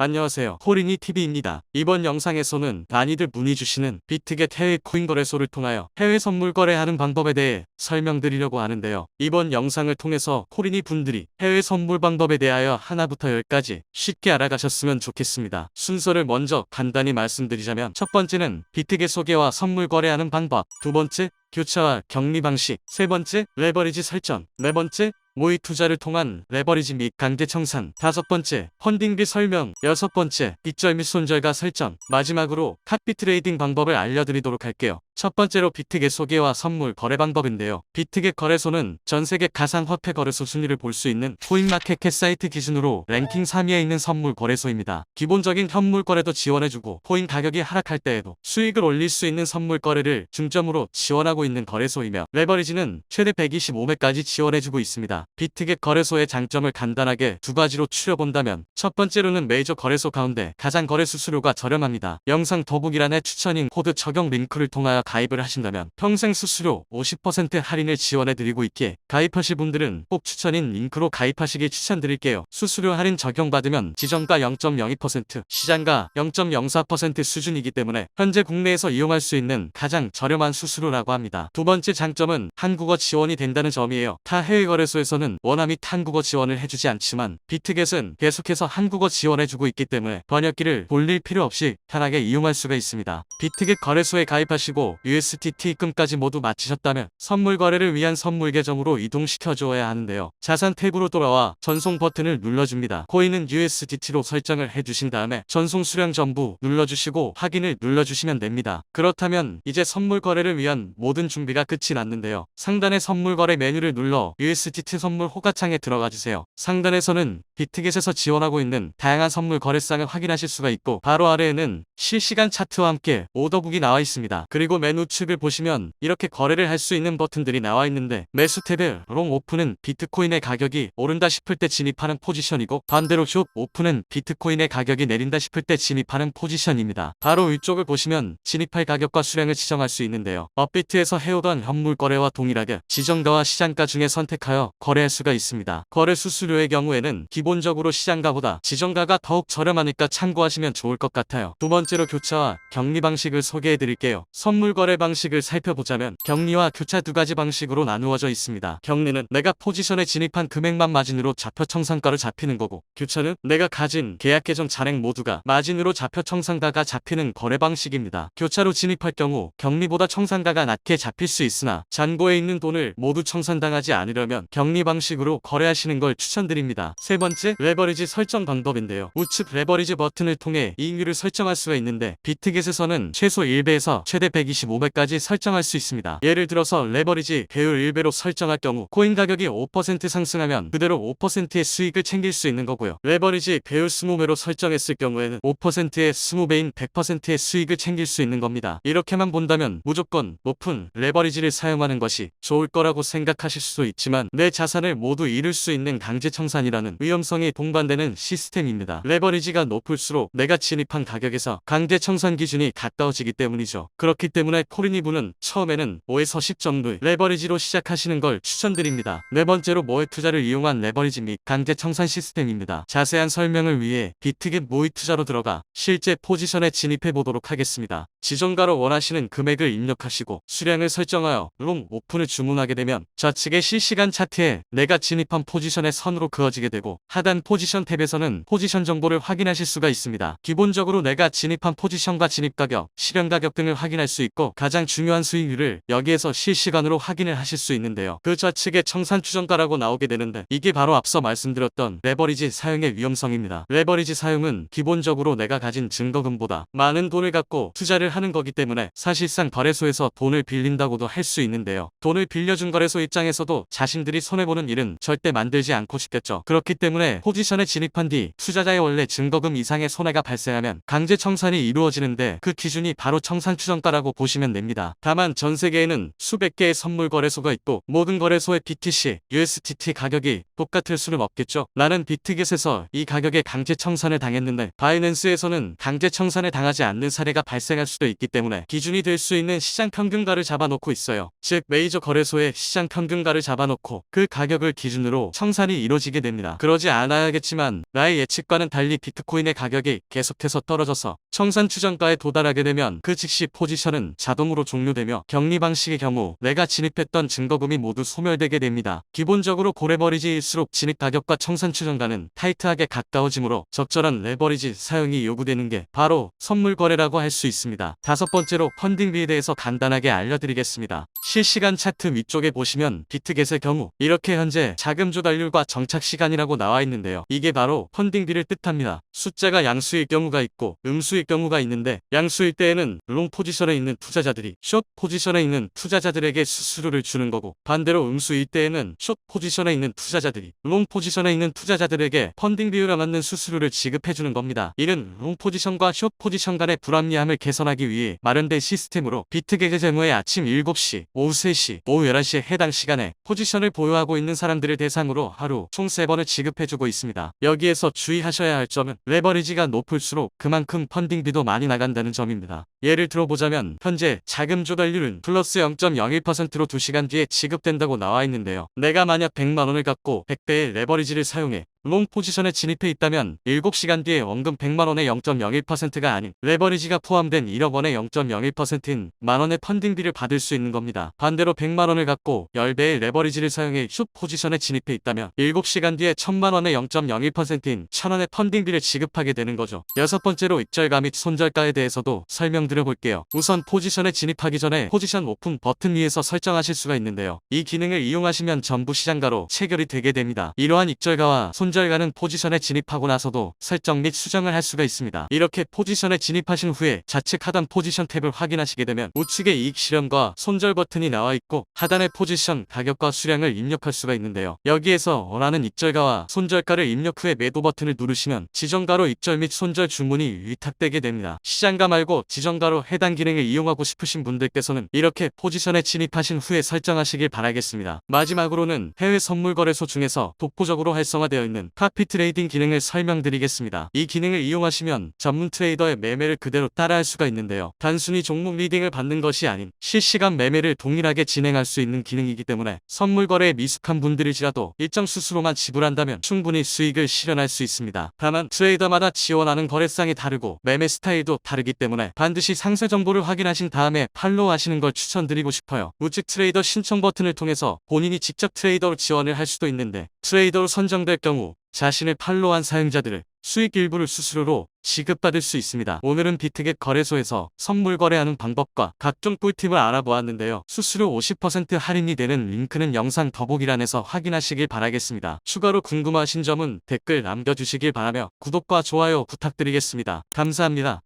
안녕하세요. 호링이TV입니다. 이번 영상에서는 많이들 문의 주시는 비트겟 해외 코인 거래소를 통하여 해외 선물 거래하는 방법에 대해 설명드리려고 하는데요. 이번 영상을 통해서 호링이 분들이 해외 선물 방법에 대하여 하나부터 열까지 쉽게 알아가셨으면 좋겠습니다. 순서를 먼저 간단히 말씀드리자면 첫 번째는 비트겟 소개와 선물 거래하는 방법, 두 번째 교차와 격리 방식, 세 번째 레버리지 설정, 네 번째 모의 투자를 통한 레버리지 및 강제 청산, 다섯 번째 펀딩비 설명, 여섯 번째 빚절 및 손절가 설정, 마지막으로 카피 트레이딩 방법을 알려드리도록 할게요. 첫 번째로 비트겟 소개와 선물 거래 방법인데요. 비트겟 거래소는 전세계 가상화폐 거래소 순위를 볼 수 있는 코인마켓캣 사이트 기준으로 랭킹 3위에 있는 선물 거래소입니다. 기본적인 현물 거래도 지원해주고 코인 가격이 하락할 때에도 수익을 올릴 수 있는 선물 거래를 중점으로 지원하고 있는 거래소이며 레버리지는 최대 125매까지 지원해주고 있습니다. 비트겟 거래소의 장점을 간단하게 두 가지로 추려본다면 첫 번째로는 메이저 거래소 가운데 가장 거래 수수료가 저렴합니다. 영상 더보기란에 추천인 코드 적용 링크를 통하여 가입을 하신다면 평생 수수료 50% 할인을 지원해드리고 있기에 가입하실 분들은 꼭 추천인 링크로 가입하시길 추천드릴게요. 수수료 할인 적용받으면 지정가 0.02%, 시장가 0.04% 수준이기 때문에 현재 국내에서 이용할 수 있는 가장 저렴한 수수료라고 합니다. 두 번째 장점은 한국어 지원이 된다는 점이에요. 타 해외 거래소에서는 원화 및 한국어 지원을 해주지 않지만 비트겟은 계속해서 한국어 지원해주고 있기 때문에 번역기를 돌릴 필요 없이 편하게 이용할 수가 있습니다. 비트겟 거래소에 가입하시고 USDT 입금까지 모두 마치셨다면 선물 거래를 위한 선물 계정으로 이동시켜줘야 하는데요. 자산 탭으로 돌아와 전송 버튼을 눌러줍니다. 코인은 USDT로 설정을 해주신 다음에 전송 수량 전부 눌러주시고 확인을 눌러주시면 됩니다. 그렇다면 이제 선물 거래를 위한 모든 준비가 끝이 났는데요. 상단의 선물 거래 메뉴를 눌러 USDT 선물 호가창에 들어가 주세요. 상단에서는 비트겟에서 지원하고 있는 다양한 선물 거래상을 확인하실 수가 있고 바로 아래에는 실시간 차트와 함께 오더북이 나와 있습니다. 그리고 맨 우측을 보시면 이렇게 거래를 할 수 있는 버튼들이 나와 있는데 매수 탭의 롱 오픈은 비트코인의 가격이 오른다 싶을 때 진입하는 포지션이고 반대로 숏 오픈은 비트코인의 가격이 내린다 싶을 때 진입하는 포지션입니다. 바로 위쪽을 보시면 진입할 가격과 수량을 지정할 수 있는데요. 업비트에서 해오던 현물 거래와 동일하게 지정가와 시장가 중에 선택하여 거래할 수가 있습니다. 거래 수수료의 경우에는 기본적으로 시장가보다 지정가가 더욱 저렴하니까 참고하시면 좋을 것 같아요. 두 번째로 교차와 격리 방식을 소개해 드릴게요. 선물 거래 방식을 살펴보자면 격리와 교차 두 가지 방식으로 나누어져 있습니다. 격리는 내가 포지션에 진입한 금액만 마진으로 좌표 청산가로 잡히는 거고 교차는 내가 가진 계약 계정 잔액 모두가 마진으로 좌표 청산가가 잡히는 거래 방식입니다. 교차로 진입할 경우 격리보다 청산가가 낮게 잡힐 수 있으나 잔고에 있는 돈을 모두 청산당하지 않으려면 격리 방식으로 거래하시는 걸 추천드립니다. 세 번째, 레버리지 설정 방법인데요. 우측 레버리지 버튼을 통해 이익률을 설정할 수가 있는데 비트겟에서는 최소 1배에서 최대 125배까지 설정할 수 있습니다. 예를 들어서 레버리지 배율 1배로 설정할 경우 코인 가격이 5% 상승하면 그대로 5%의 수익을 챙길 수 있는 거고요. 레버리지 배율 20배로 설정했을 경우에는 5%의 20배인 100%의 수익을 챙길 수 있는 겁니다. 이렇게만 본다면 무조건 높은 레버리지를 사용하는 것이 좋을 거라고 생각하실 수도 있지만 내 자산을 모두 잃을 수 있는 강제 청산이라는 위험성이 동반되는 시스템입니다. 레버리지가 높을수록 내가 진입한 가격에서 강제 청산 기준이 가까워지기 때문이죠. 그렇기 때문에 코린이분은 처음에는 5에서 10 정도의 레버리지로 시작하시는 걸 추천드립니다. 네 번째로 모의 투자를 이용한 레버리지 및 강제 청산 시스템입니다. 자세한 설명을 위해 비트겟 모의 투자로 들어가 실제 포지션에 진입해 보도록 하겠습니다. 지정가로 원하시는 금액을 입력하시고 수량을 설정하여 롱 오픈을 주문하게 되면 좌측의 실시간 차트에 내가 진입한 포지션의 선으로 그어지게 되고 하단 포지션 탭에서는 포지션 정보를 확인하실 수가 있습니다. 기본적으로 내가 진입한 포지션과 진입 가격, 실현 가격 등을 확인할 수 있고 가장 중요한 수익률을 여기에서 실시간으로 확인을 하실 수 있는데요. 그 좌측에 청산 추정가라고 나오게 되는데 이게 바로 앞서 말씀드렸던 레버리지 사용의 위험성입니다. 레버리지 사용은 기본적으로 내가 가진 증거금보다 많은 돈을 갖고 투자를 하는 거기 때문에 사실상 거래소에서 돈을 빌린다고도 할 수 있는데요. 돈을 빌려준 거래소 입장에서도 자신들이 손해보는 일은 절대 만들지 않고 싶겠죠. 그렇기 때문에 포지션에 진입한 뒤 투자자의 원래 증거금 이상의 손해가 발생하면 강제 청산이 이루어지는데 그 기준이 바로 청산 추정가라고 보시면 보시면 됩니다. 다만 전 세계에는 수백 개의 선물 거래소가 있고 모든 거래소의 BTC, USDT 가격이 똑같을 수는 없겠죠. 나는 비트겟에서 이 가격에 강제 청산을 당했는데 바이낸스에서는 강제 청산을 당하지 않는 사례가 발생할 수도 있기 때문에 기준이 될 수 있는 시장 평균가를 잡아놓고 있어요. 즉 메이저 거래소의 시장 평균가를 잡아놓고 그 가격을 기준으로 청산이 이루어지게 됩니다. 그러지 않아야겠지만 나의 예측과는 달리 비트코인의 가격이 계속해서 떨어져서 청산 추정가에 도달하게 되면 그 즉시 포지션은 자동으로 종료되며 격리 방식의 경우 내가 진입했던 증거금이 모두 소멸되게 됩니다. 기본적으로 고레버리지일수록 진입 가격과 청산 추정가는 타이트하게 가까워지므로 적절한 레버리지 사용이 요구되는 게 바로 선물 거래라고 할 수 있습니다. 다섯 번째로 펀딩비에 대해서 간단하게 알려드리겠습니다. 실시간 차트 위쪽에 보시면 비트겟의 경우 이렇게 현재 자금 조달률과 정착 시간이라고 나와 있는데요. 이게 바로 펀딩비를 뜻합니다. 숫자가 양수일 경우가 있고 음수일 경우가 있는데 양수일 때에는 롱 포지션에 있는 투자자들이 숏 포지션에 있는 투자자들에게 수수료를 주는 거고 반대로 음수일 때에는 숏 포지션에 있는 투자자들이 롱 포지션에 있는 투자자들에게 펀딩 비율에 맞는 수수료를 지급해주는 겁니다. 이는 롱 포지션과 숏 포지션 간의 불합리함을 개선하기 위해 마련된 시스템으로 비트겟의 경우에 아침 7시, 오후 3시, 오후 11시에 해당 시간에 포지션을 보유하고 있는 사람들을 대상으로 하루 총 3번을 지급해주고 있습니다. 여기에서 주의하셔야 할 점은 레버리지가 높을수록 그만큼 펀딩비도 많이 나간다는 점입니다. 예를 들어보자면 현재 자금 조달률은 플러스 0.01%로 2시간 뒤에 지급된다고 나와 있는데요. 내가 만약 100만원을 갖고 100배의 레버리지를 사용해 롱 포지션에 진입해 있다면 7시간 뒤에 원금 100만원의 0.01%가 아닌 레버리지가 포함된 1억 원의 0.01%인 만원의 펀딩비를 받을 수 있는 겁니다. 반대로 100만원을 갖고 10배의 레버리지를 사용해 숏 포지션에 진입해 있다면 7시간 뒤에 1000만원의 0.01%인 1000원의 펀딩비를 지급하게 되는 거죠. 여섯 번째로 익절가 및 손절가에 대해서도 설명드려 볼게요. 우선 포지션에 진입하기 전에 포지션 오픈 버튼 위에서 설정하실 수가 있는데요. 이 기능을 이용하시면 전부 시장가로 체결이 되게 됩니다. 이러한 익절가와 손절가는 포지션에 진입하고 나서도 설정 및 수정을 할 수가 있습니다. 이렇게 포지션에 진입하신 후에 좌측 하단 포지션 탭을 확인하시게 되면 우측에 이익 실현과 손절 버튼이 나와 있고 하단에 포지션 가격과 수량을 입력할 수가 있는데요. 여기에서 원하는 익절가와 손절가를 입력 후에 매도 버튼을 누르시면 지정가로 익절 및 손절 주문이 위탁되게 됩니다. 시장가 말고 지정가로 해당 기능을 이용하고 싶으신 분들께서는 이렇게 포지션에 진입하신 후에 설정하시길 바라겠습니다. 마지막으로는 해외 선물 거래소 중에서 독보적으로 활성화되어 있는 카피 트레이딩 기능을 설명드리겠습니다. 이 기능을 이용하시면 전문 트레이더의 매매를 그대로 따라할 수가 있는데요. 단순히 종목 리딩을 받는 것이 아닌 실시간 매매를 동일하게 진행할 수 있는 기능이기 때문에 선물 거래에 미숙한 분들이지라도 일정 수수료만 지불한다면 충분히 수익을 실현할 수 있습니다. 다만 트레이더마다 지원하는 거래상이 다르고 매매 스타일도 다르기 때문에 반드시 상세 정보를 확인하신 다음에 팔로우 하시는 걸 추천드리고 싶어요. 우측 트레이더 신청 버튼을 통해서 본인이 직접 트레이더로 지원을 할 수도 있는데 트레이더로 선정될 경우 자신을 팔로우한 사용자들을 수익 일부를 수수료로 지급받을 수 있습니다. 오늘은 비트겟 거래소에서 선물 거래하는 방법과 각종 꿀팁을 알아보았는데요. 수수료 50% 할인이 되는 링크는 영상 더보기란에서 확인하시길 바라겠습니다. 추가로 궁금하신 점은 댓글 남겨주시길 바라며 구독과 좋아요 부탁드리겠습니다. 감사합니다.